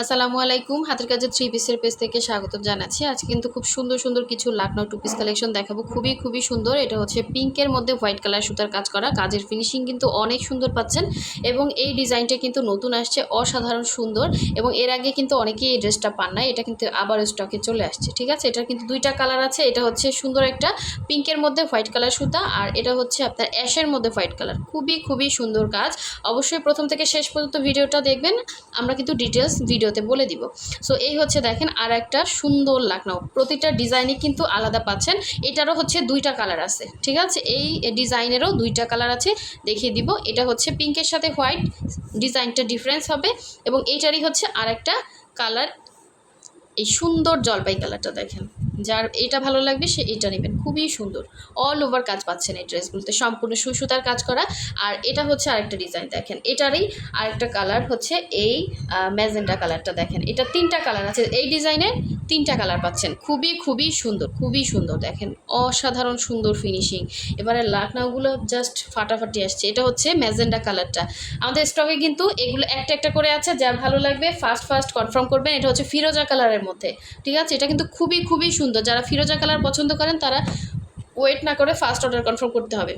আসসালামু আলাইকুম। হাতের কাজের থ্রি পিসের পেজ থেকে স্বাগত জানাচ্ছি। আজকে কিন্তু খুব সুন্দর সুন্দর কিছু লাখনৌ টু পিস কালেকশন দেখাবো। খুবই সুন্দর। এটা হচ্ছে পিঙ্কের মধ্যে হোয়াইট কালার সুতার কাজ করা। কাজের ফিনিশিং কিন্তু অনেক সুন্দর পাচ্ছেন এবং এই ডিজাইনটা কিন্তু নতুন আসছে, অসাধারণ সুন্দর। এবং এর আগে কিন্তু অনেকেই এই ড্রেসটা পান নাই, এটা কিন্তু আবার স্টকে চলে আসছে। ঠিক আছে, এটার কিন্তু দুইটা কালার আছে। এটা হচ্ছে সুন্দর একটা পিঙ্কের মধ্যে হোয়াইট কালার সুতা, আর এটা হচ্ছে আপনার অ্যাশের মধ্যে হোয়াইট কালার। খুবই সুন্দর কাজ। অবশ্যই প্রথম থেকে শেষ পর্যন্ত ভিডিওটা দেখবেন, আমরা কিন্তু ডিটেলস ভিডিওতে বলে দিব। সো এই হচ্ছে দেখেন আর একটা সুন্দর লাখনৌ, প্রতিটা ডিজাইনে কিন্তু আলাদা পাচ্ছেন। এটারও হচ্ছে দুইটা কালার আছে। ঠিক আছে, এই ডিজাইনেরও দুইটা কালার আছে, দেখিয়ে দিব। এটা হচ্ছে পিঙ্কের সাথে হোয়াইট, ডিজাইনটা ডিফারেন্স হবে। এবং এইটারই হচ্ছে আর একটা কালার, এই সুন্দর জলপাই কালারটা দেখেন। যার এটা ভালো লাগবে সে এটা নেবেন। খুবই সুন্দর, অল ওভার কাজ পাচ্ছেন এই ড্রেসগুলোতে, সম্পূর্ণ সুতার কাজ করা। আর এটা হচ্ছে আরেকটা ডিজাইন দেখেন, এটারই আরেকটা কালার হচ্ছে এই ম্যাজেন্টা কালারটা দেখেন। এটা তিনটা কালার আছে, এই ডিজাইনের তিনটা কালার পাচ্ছেন। খুবই সুন্দর দেখেন, অসাধারণ সুন্দর ফিনিশিং। এবারে লাখনৌগুলো জাস্ট ফাটাফাটি আসছে। এটা হচ্ছে ম্যাজেন্টা কালারটা। আমাদের স্টকে কিন্তু এগুলো একটা একটা করে আছে, যার ভালো লাগবে ফার্স্ট কনফার্ম করবেন। এটা হচ্ছে ফিরোজা কালারের মধ্যে। ঠিক আছে, এটা কিন্তু খুবই সুন্দর। যারা ফিরোজা কালার পছন্দ করেন তারা ওয়েট না করে ফার্স্ট অর্ডার কনফার্ম করতে হবে।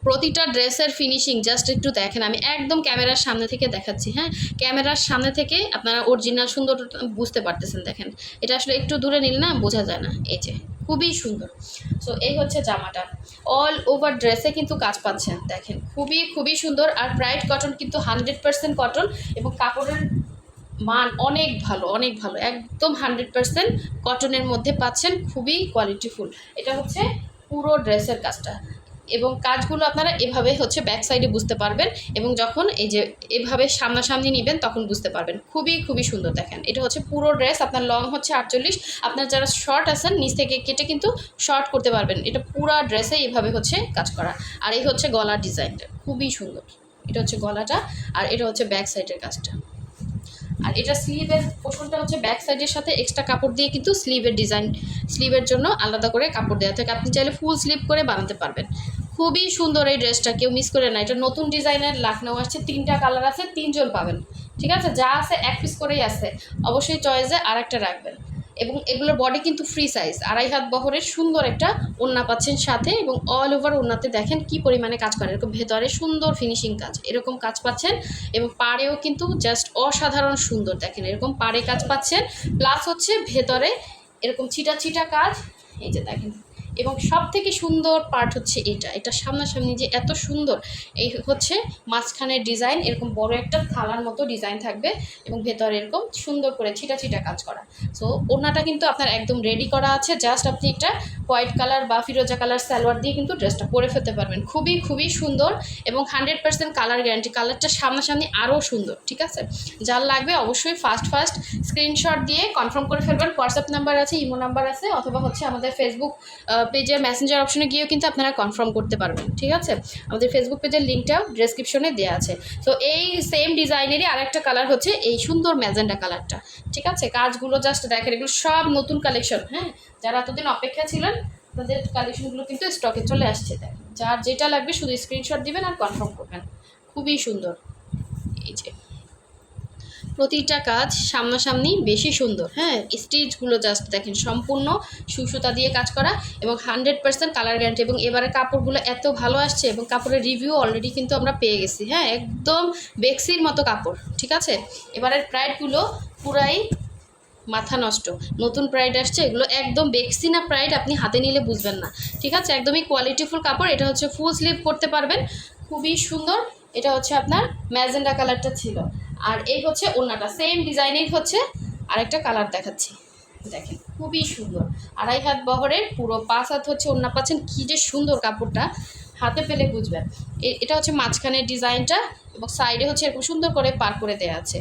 প্রতিটা ড্রেসের ফিনিশিং জাস্ট একটু দেখেন। আমি একদম ক্যামেরার সামনে থেকে দেখাচ্ছি। হ্যাঁ, ক্যামেরার সামনে থেকে আপনারা অরিজিনাল সুন্দর বুঝতে পারতেছেন। দেখেন, এটা আসলে একটু দূরে নিলে না বোঝা যায় না। এই যে খুবই সুন্দর। সো এই হচ্ছে জামাটা, অল ওভার ড্রেসে কিন্তু কাজ পাচ্ছেন। দেখেন খুবই সুন্দর। আর ব্রাইট কটন, কিন্তু 100% কটন, এবং কাপড়ের মান অনেক ভালো, একদম 100% কটনের মধ্যে পাচ্ছেন। খুবই কোয়ালিটিফুল। এটা হচ্ছে পুরো ড্রেসের কাজটা, এবং কাজগুলো আপনারা এভাবে হচ্ছে ব্যাক সাইডে বুঝতে পারবেন, এবং যখন এই যে এভাবে সামনাসামনি নেবেন তখন বুঝতে পারবেন। খুবই সুন্দর দেখেন। এটা হচ্ছে পুরো ড্রেস, আপনার লং হচ্ছে 48, আপনার যারা শর্ট আছেন নিচ থেকে কেটে কিন্তু শর্ট করতে পারবেন। এটা পুরো ড্রেসে এইভাবে হচ্ছে কাজ করা। আর এই হচ্ছে গলার ডিজাইনটা, খুবই সুন্দর। এটা হচ্ছে গলাটা, আর এটা হচ্ছে ব্যাক সাইডের কাজটা। আর এটা স্লিভের পোর্শনটা হচ্ছে ব্যাক সাইডের সাথে এক্সট্রা কাপড় দিয়ে কিন্তু স্লিভের ডিজাইন, স্লিভের জন্য আলাদা করে কাপড় দেওয়া থাকে। আপনি চাইলে ফুল স্লিভ করে বানাতে পারবেন। খুবই সুন্দর এই ড্রেসটা, কেউ মিস করে না। এটা নতুন ডিজাইনের লাখনৌ আসছে, তিনটা কালার আছে, তিনজন পাবেন। ঠিক আছে, যা আছে এক পিস করেই আছে, অবশ্যই চয়েসে আর একটা রাখবেন। এবং এগুলোর বডি কিন্তু ফ্রি সাইজ, 2.5 হাত বহরের সুন্দর একটা ওড়না পাচ্ছেন সাথে, এবং অল ওভার ওড়নাতে দেখেন কি পরিমাণে কাজ করে। এরকম ভেতরে সুন্দর ফিনিশিং কাজ, এরকম কাজ পাচ্ছেন। এবং পাড়েও কিন্তু জাস্ট অসাধারণ সুন্দর দেখেন, এরকম পাড়ে কাজ পাচ্ছেন। প্লাস হচ্ছে ভেতরে এরকম ছিটা কাজ, এই যে দেখেন। এবং সব থেকে সুন্দর পার্ট হচ্ছে এটা সামনাসামনি যে এত সুন্দর। এই হচ্ছে মাঝখানের ডিজাইন, এরকম বড় একটা থালার মতো ডিজাইন থাকবে, এবং ভেতরে এরকম সুন্দর করে ছিটা কাজ করা। সো ওড়নাটা কিন্তু আপনার একদম রেডি করা আছে, জাস্ট আপনি একটা হোয়াইট কালার বা ফিরোজা কালার সালোয়ার দিয়ে কিন্তু ড্রেসটা পরে ফেলতে পারবেন। খুবই সুন্দর, এবং 100% কালার গ্যারান্টি। কালারটা সামনাসামনি আরও সুন্দর। ঠিক আছে, যার লাগবে অবশ্যই ফার্স্ট স্ক্রিনশট দিয়ে কনফার্ম করে ফেলবেন। হোয়াটসঅ্যাপ নাম্বার আছে, ইমো নাম্বার আছে, অথবা হচ্ছে আমাদের ফেসবুক পেজের মেসেঞ্জার অপশনে গিয়েও কিন্তু আপনারা কনফার্ম করতে পারবেন। ঠিক আছে, আমাদের ফেসবুক পেজের লিঙ্কটাও ডেসক্রিপশনে দেওয়া আছে। তো এই সেম ডিজাইনেরই আরেকটা কালার হচ্ছে এই সুন্দর ম্যাজেন্টা কালারটা। ঠিক আছে, কাজগুলো জাস্ট দেখেন, এগুলো সব নতুন কালেকশন। হ্যাঁ, যারা এতদিন অপেক্ষা ছিলেন তাদের কালেকশনগুলো কিন্তু স্টকে চলে আসছে। দেখেন, যার যেটা লাগবে শুধু স্ক্রিনশট দিবেন আর কনফার্ম করবেন। খুবই সুন্দর। এই যে প্রতিটা কাজ সামনাসামনি বেশি সুন্দর। হ্যাঁ, স্টিচগুলো জাস্ট দেখেন, সম্পূর্ণ সুতা দিয়ে কাজ করা, এবং 100% কালার গ্যারান্টি। এবং এবারে কাপড়গুলো এত ভালো আসছে, এবং কাপড়ের রিভিউ অলরেডি কিন্তু আমরা পেয়ে গেছি। হ্যাঁ, একদম বেক্সির মতো কাপড়। ঠিক আছে, এবারের প্রাইডগুলো পুরাই মাথা নষ্ট, নতুন প্রাইড আসছে। এগুলো একদম বেক্সি না প্রাইড, আপনি হাতে নিলে বুঝবেন না। ঠিক আছে, একদমই কোয়ালিটিফুল কাপড়। এটা হচ্ছে ফুল স্লিভ করতে পারবেন, খুবই সুন্দর। এটা হচ্ছে আপনার ম্যাজেন্ডা কালারটা ছিল, আর এই হচ্ছে ওড়নাটা সেম ডিজাইনের হচ্ছে আরেকটা কালার দেখাচ্ছি। দেখেন, খুবই সুন্দর। 2.5 হাত বহরের পুরো 5 হাত হচ্ছে ওড়না পাচ্ছেন। কী যে সুন্দর কাপড়টা, হাতে পেলে বুঝবেন। এটা হচ্ছে মাঝখানের ডিজাইনটা, এবং সাইডে হচ্ছে এরকম সুন্দর করে পার করে দেওয়া আছে,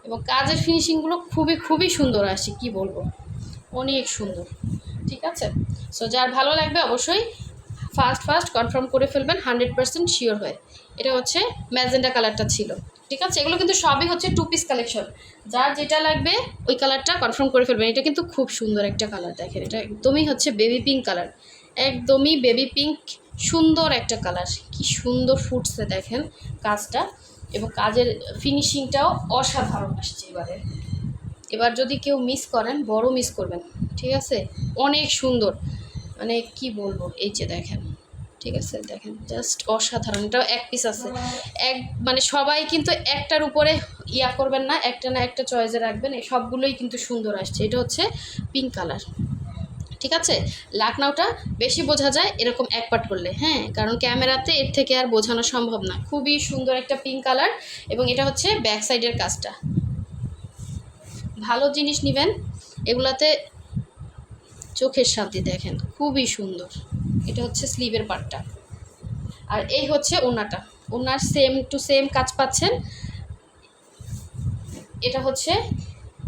এবং কাজের ফিনিশিংগুলো খুবই সুন্দর আসে, কি বলবো, অনেক সুন্দর। ঠিক আছে, সো যার ভালো লাগবে অবশ্যই ফার্স্ট কনফার্ম করে ফেলবেন 100% শিওর হয়ে। এটা হচ্ছে ম্যাজেন্ডা কালারটা ছিল। ঠিক আছে, এগুলো কিন্তু সবই হচ্ছে 2 পিস কালেকশন। যার যেটা লাগবে ওই কালারটা কনফার্ম করে ফেলবেন। এটা কিন্তু খুব সুন্দর একটা কালার দেখেন, এটা একদমই হচ্ছে বেবি পিঙ্ক কালার, একদমই বেবি পিঙ্ক, সুন্দর একটা কালার। কি সুন্দর ফুটছে দেখেন কাজটা। এবং কাজের ফিনিশিংটাও অসাধারণ আসছে এবারে। এবার যদি কেউ মিস করেন, বড় মিস করবেন, ঠিক আছে? অনেক সুন্দর, মানে কি বলবো, এই যে দেখেন, ঠিক আছে, দেখেন জাস্ট অসাধারণ। এটাও এক পিস আছে, এক মানে সবাই কিন্তু একটার উপরে ইয়া করবেন না, একটা না একটা চয়েসে রাখবেন, এই সবগুলোই কিন্তু সুন্দর আসছে। এটা হচ্ছে পিঙ্ক কালার, ঠিক আছে? লাকনাউটা বেশি বোঝা যায় এরকম এক পাট করলে, হ্যাঁ, কারণ ক্যামেরাতে এর থেকে আর বোঝানো সম্ভব না। খুবই সুন্দর একটা পিঙ্ক কালার, এবং এটা হচ্ছে ব্যাক সাইডের কাজটা। ভালো জিনিস নেবেন, এগুলাতে চোখের শান্তি। দেখেন খুবই সুন্দর। এটা হচ্ছে স্লিভের পার্টটা, আর এই হচ্ছে ওনাটা। ওনার সেম টু সেম কাজ পাচ্ছেন। এটা হচ্ছে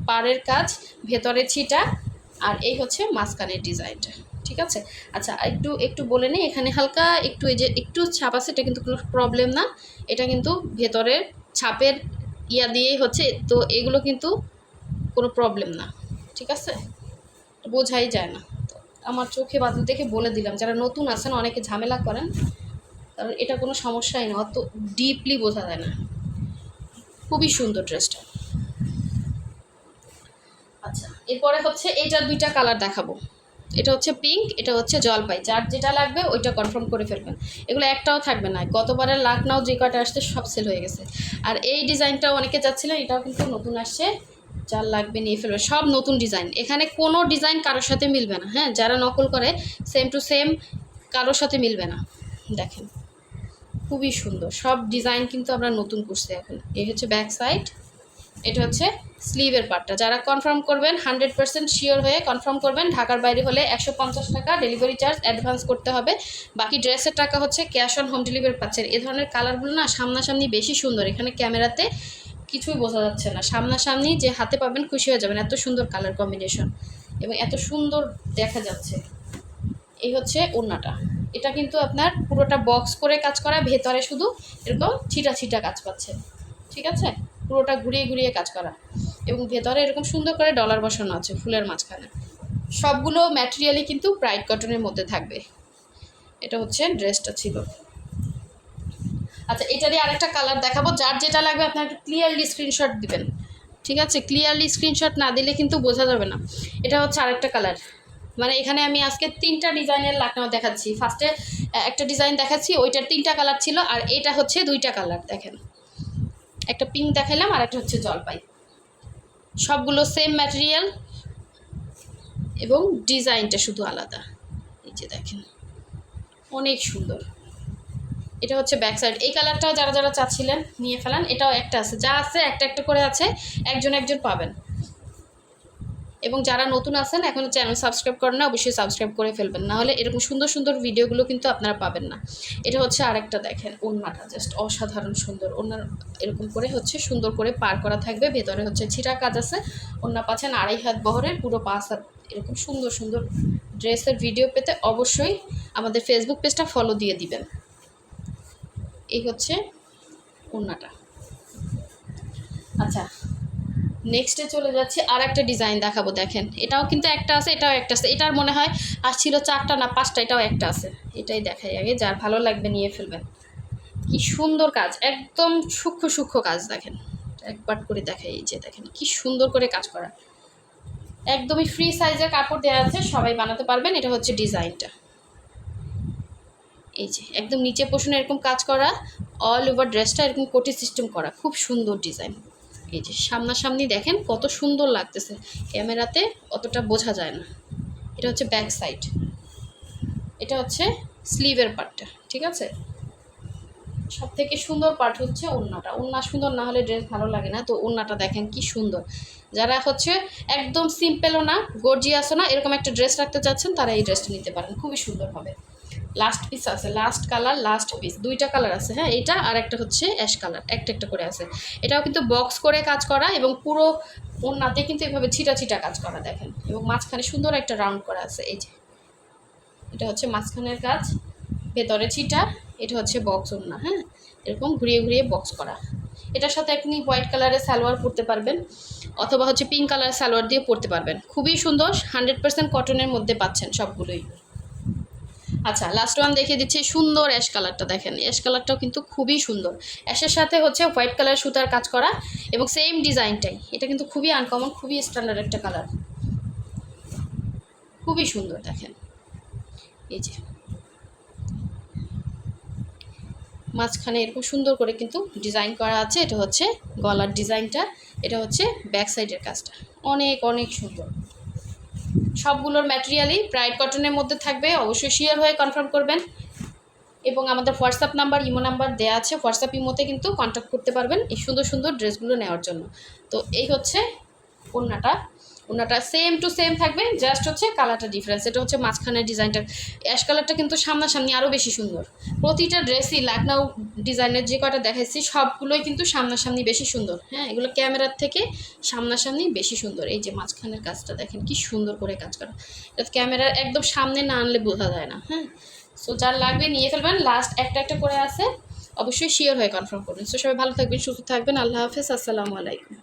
পাড়ের কাজ, ভেতরে ছিটা, আর এই হচ্ছে মাঝখানের ডিজাইনটা, ঠিক আছে? আচ্ছা, একটু একটু বলে নিই, এখানে হালকা একটু এই যে একটু ছাপ আছে, এটা কিন্তু কোনো প্রবলেম না। এটা কিন্তু ভেতরের ছাপের ইয়া দিয়েই হচ্ছে, তো এগুলো কিন্তু কোনো প্রবলেম না, ঠিক আছে? বোঝাই যায় না। তো আমার চোখে বাদল দেখে বলে দিলাম, যারা নতুন আছেন অনেকে ঝামেলা করেন, কারণ এটা কোনো সমস্যাই না, অত ডিপলি বোঝা যায় না। খুবই সুন্দর ড্রেসটা। আচ্ছা, এরপরে হচ্ছে এইটার দুইটা কালার দেখাবো। এটা হচ্ছে পিঙ্ক, এটা হচ্ছে জলপাই। যার যেটা লাগবে ওইটা কনফার্ম করে ফেলবেন, এগুলো একটাও থাকবে না। গতবারের লাকনাও যে কয়টা আসছে সব সেল হয়ে গেছে। আর এই ডিজাইনটাও অনেকে চাচ্ছিলেন, এটাও কিন্তু নতুন আসছে, যার লাগবে নিয়ে ফেলবে। সব নতুন ডিজাইন, এখানে কোনো ডিজাইন কারোর সাথে মিলবে না, হ্যাঁ, যারা নকল করে সেম টু সেম কারোর সাথে মিলবে না। দেখেন খুবই সুন্দর, সব ডিজাইন কিন্তু আমরা নতুন করছি এখন। এই হচ্ছে ব্যাক সাইড, এটা হচ্ছে স্লিভের পার্টটা। যারা কনফার্ম করবেন 100% শিওর হয়ে কনফার্ম করবেন। ঢাকার বাইরে হলে 150 টাকা ডেলিভারি চার্জ অ্যাডভান্স করতে হবে, বাকি ড্রেসের টাকা হচ্ছে ক্যাশ অন হোম ডেলিভারি পাচ্ছেন। এ ধরনের কালারগুলো না সামনাসামনি বেশি সুন্দর, এখানে ক্যামেরাতে কিছুই বোঝা যাচ্ছে না, সামনাসামনি যে হাতে পাবেন খুশি হয়ে যাবেন, এত সুন্দর কালার কম্বিনেশন এবং এত সুন্দর দেখা যাচ্ছে। এই হচ্ছে ওড়নাটা, এটা কিন্তু আপনার পুরোটা বক্স করে কাজ করা, ভেতরে শুধু এরকম ছিটা ছিটা কাজ পাচ্ছে, ঠিক আছে? পুরোটা ঘুরিয়ে ঘুরিয়ে কাজ করা, এবং ভেতরে এরকম সুন্দর করে ডলার বসানো আছে ফুলের মাঝখানে। সবগুলো ম্যাটেরিয়ালই কিন্তু ব্রাইট কটনের মধ্যে থাকবে। এটা হচ্ছে ড্রেসটা ছিল। আচ্ছা, এটারই আরেকটা কালার দেখাবো, যার যেটা লাগবে আপনার ক্লিয়ারলি স্ক্রিনশট দিবেন, ঠিক আছে? ক্লিয়ারলি স্ক্রিনশট না দিলে কিন্তু বোঝা যাবে না। এটা হচ্ছে আরেকটা কালার, মানে এখানে আমি আজকে 3টা ডিজাইনের লাকনাও দেখাচ্ছি। ফার্স্টে একটা ডিজাইন দেখাচ্ছি, ওইটার 3টা কালার ছিল, আর এটা হচ্ছে 2টা কালার। দেখেন, একটা পিঙ্ক দেখালাম আর একটা হচ্ছে জলপাই। সবগুলো সেম ম্যাটেরিয়াল এবং ডিজাইনটা শুধু আলাদা। এই যে দেখেন অনেক সুন্দর। এটা হচ্ছে ব্যাক সাইড। এই কালারটাও যারা যারা চাচ্ছিলেন নিয়ে ফেলান, এটাও একটা আছে, যা আছে একটা একটা করে আছে, একজন একজন পাবেন। এবং যারা নতুন আছেন এখনও চ্যানেল সাবস্ক্রাইব করেন না, অবশ্যই সাবস্ক্রাইব করে ফেলবেন, না হলে এরকম সুন্দর সুন্দর ভিডিওগুলো কিন্তু আপনারা পাবেন না। এটা হচ্ছে আরেকটা, দেখেন ওড়নাটা জাস্ট অসাধারণ সুন্দর। ওড়নার এরকম করে হচ্ছে সুন্দর করে পার করা থাকবে, ভেতরে হচ্ছে ছিটা কাজ আছে। ওড়না পাচ্ছেন 2.5 হাত বহরের, পুরো 5 হাত। এরকম সুন্দর সুন্দর ড্রেসের ভিডিও পেতে অবশ্যই আমাদের ফেসবুক পেজটা ফলো দিয়ে দিবেন। এই হচ্ছে ওড়নাটা। আচ্ছা, নেক্সটে চলে যাচ্ছি, আর একটা ডিজাইন দেখাবো। দেখেন এটাও কিন্তু একটা আছে, এটাও একটা আছে। এটার মনে হয় আর ছিল 4টা না 5টা, এটাও একটা আছে। এটাই দেখাই আগে, যার ভালো লাগবে নিয়ে ফেলবেন। কি সুন্দর কাজ, একদম সূক্ষ্ম সূক্ষ্ম কাজ। দেখেন একবার করে দেখাই, এই যে দেখেন কি সুন্দর করে কাজ করা, একদমই ফ্রি সাইজের কাপড় দেওয়া আছে, সবাই বানাতে পারবেন। এটা হচ্ছে ডিজাইনটা, এই যে একদম নিচে পোষণে এরকম কাজ করা, অল ওভার ড্রেসটা এরকম কোটি সিস্টেম করা, খুব সুন্দর ডিজাইন। এই যে সামনাসামনি দেখেন কত সুন্দর লাগতেছে, ক্যামেরাতে অতটা বোঝা যায় না। এটা হচ্ছে ব্যাক সাইড, এটা হচ্ছে স্লিভের পার্টটা, ঠিক আছে? সব থেকে সুন্দর পার্ট হচ্ছে ওড়নাটা। ওড়না সুন্দর না হলে ড্রেস ভালো লাগে না। তো ওড়নাটা দেখেন কি সুন্দর। যারা হচ্ছে একদম সিম্পলও না গর্জিয়াসও না, এরকম একটা ড্রেস রাখতে চাচ্ছেন, তারা এই ড্রেসটা নিতে পারেন, খুবই সুন্দর হবে। লাস্ট পিস আছে, লাস্ট কালার, লাস্ট পিস, 2টা কালার আছে, হ্যাঁ, এটা আর একটা হচ্ছে অ্যাশ কালার, একটা একটা করে আছে। এটাও কিন্তু বক্স করে কাজ করা, এবং পুরো ওড়নাতে কিন্তু এভাবে ছিটা ছিটা কাজ করা, দেখেন, এবং মাঝখানে সুন্দর একটা রাউন্ড করা আছে। এই যে এটা হচ্ছে মাঝখানের কাজ, ভেতরে ছিটা। এটা হচ্ছে বক্স ওড়না, হ্যাঁ, এরকম ঘুরিয়ে ঘুরিয়ে বক্স করা। এটার সাথে আপনি হোয়াইট কালারের সালোয়ার পরতে পারবেন, অথবা হচ্ছে পিঙ্ক কালারের সালোয়ার দিয়ে পরতে পারবেন। খুবই সুন্দর, 100% কটনের মধ্যে পাচ্ছেন সবগুলোই। আচ্ছা, লাস্ট ওয়ান দেখিয়ে দিচ্ছি, সুন্দর অ্যাশ কালারটা দেখেন। অ্যাশ কালারটাও কিন্তু খুবই সুন্দর, অ্যাশের সাথে হচ্ছে হোয়াইট কালার সুতার কাজ করা এবং সেম ডিজাইনটাই। এটা কিন্তু খুবই আনকমন, খুবই স্ট্যান্ডার্ড একটা কালার, খুবই সুন্দর দেখেন। এই যে মাঝখানে এরকম সুন্দর করে কিন্তু ডিজাইন করা আছে। এটা হচ্ছে গলার ডিজাইনটা, এটা হচ্ছে ব্যাক সাইডের কাজটা, অনেক অনেক সুন্দর। সবগুলোর ম্যাটেরিয়ালই ব্রাইট কটনের মধ্যে থাকবে, অবশ্যই শিওর হয়ে কনফার্ম করবেন। এবং আমাদের হোয়াটসঅ্যাপ নাম্বার, ইমো নাম্বার দেওয়া আছে, হোয়াটসঅ্যাপ ইমোতে কিন্তু কন্ট্যাক্ট করতে পারবেন এই সুন্দর সুন্দর ড্রেসগুলো নেওয়ার জন্য। তো এই হচ্ছে ওড়নাটা, ওড়নাটা সেম টু সেম থাকবে, জাস্ট হচ্ছে কালারটা ডিফারেন্স। এটা হচ্ছে মাঝখানের ডিজাইনটা, অ্যাশ কালারটা কিন্তু সামনাসামনি আরও বেশি সুন্দর। প্রতিটা ড্রেসই লাখনৌ ডিজাইনের যে কটা দেখাচ্ছি সবগুলোই কিন্তু সামনাসামনি বেশি সুন্দর। হ্যাঁ, এগুলো ক্যামেরার থেকে সামনাসামনি বেশি সুন্দর। এই যে মাঝখানের কাজটা দেখেন কি সুন্দর করে কাজ করা, এটা ক্যামেরার একদম সামনে না আনলে বোঝা যায় না। হ্যাঁ, সো যার লাগবে নিয়ে ফেলবেন, লাস্ট একটা একটা করে আছে, অবশ্যই শিওর হয়ে কনফার্ম করবেন। সো সবাই ভালো থাকবেন, সুস্থ থাকবেন, আল্লাহ হাফেজ, আসসালামু আলাইকুম।